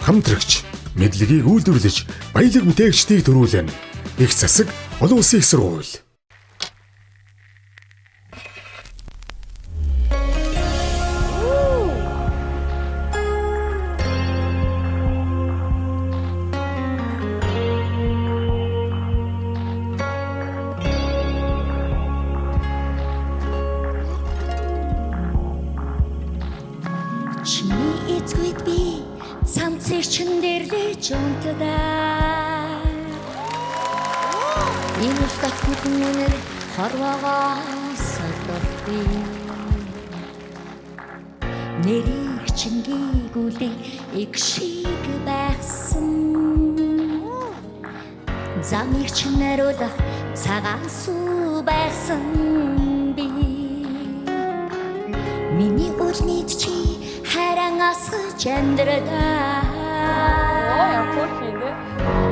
хамтрагч, мэдлэгийг үйлдвэрлэж баялаг бүтээгчдийг төрүүлнэ. Их засаг олон улсын их сургууль. Чиний эцгүйд би цамцэрчин дэрлэж унтдаа. Энэ утгат бүднээр хорвоогоос олдохгүй. Нэрийг чинь гүйгүүлээ их шиг байсан. Замыг чинь нариулах цагаан сүү байсан би. Миний үлнийд чи харангаас чандраа.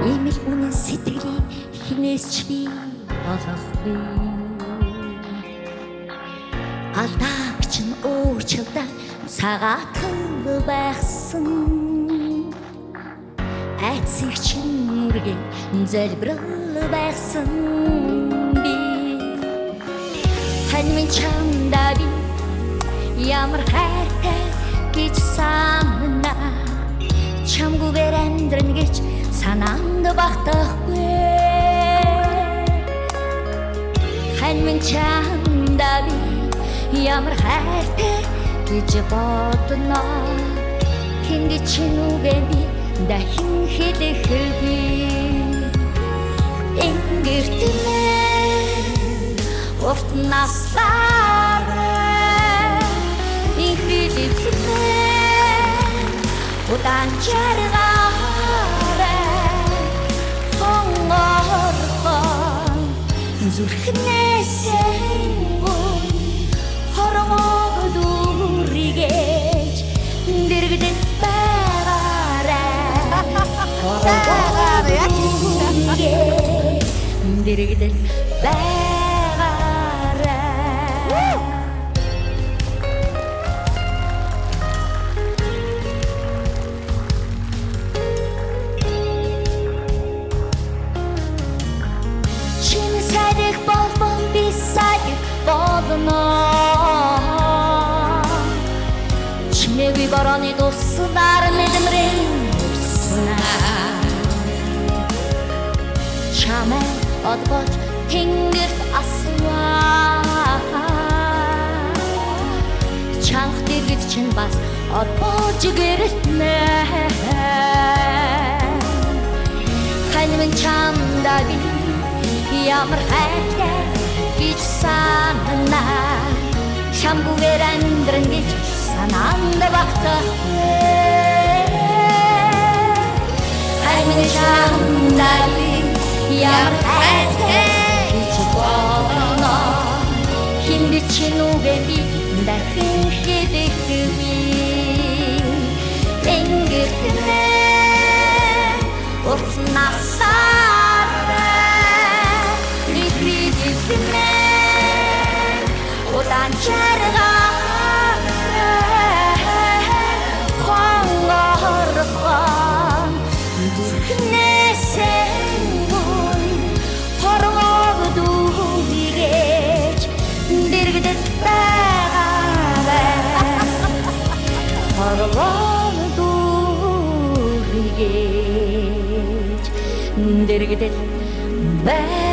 Имэл үнэн сэтгэлийг хинээс ч би олохгүй. Алдаагч нь өөрчлөлтөд цагаатан байсан. Айцыг чинь үргэн зөлбрөл байсан би. Тань минь чамдаа би ямар хайртай гэж санана. Чамгүйгээр амьдрна гэж санаанд багтахгүй. Тань минь чамдаа би ямар хайртай гэж бодно. Хинги чинүүгээ би дахин хэлэхгүй. Ингэртнээ урт наслаарай. Удаан жаргаарай. Хонгорхон зүрхнээсээ хорогоо дүрийгэж дэрэгдэн байгаарай. Хорогоо дүрийгэж дэрэгдэн байгаарай. Чинээгүй борооны дуснаар мэдмэрэнсна. Чамай одгож тэнгэрт асваа. Чанх дэргэд чинь бас одбож гэрэтнэ. Хань минь чамдаа би ямар хайртай гэж санана. Чамгүйгээр амьдрна гэж санаанд багтахгүй. Хань минь чамдаа би ямар хайртай гэж бодно. Хинди чинүүгээ би дахин хэлэхгүй. Ингэртнээ урт наслаарай. Удаан жаргаарай. Хонгорхон зүрхнээсээ хорвоог дүрийгэж дэрэгдэж байгаарай. Хорвоог дүрийгэж дэрэгдэж байгаарай.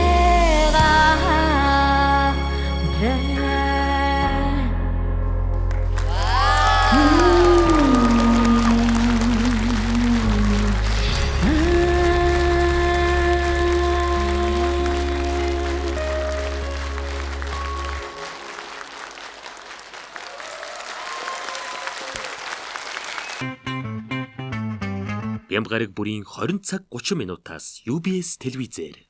Бямбгараг бүрийн 20 цаг 30 минутаас UBS телевизээр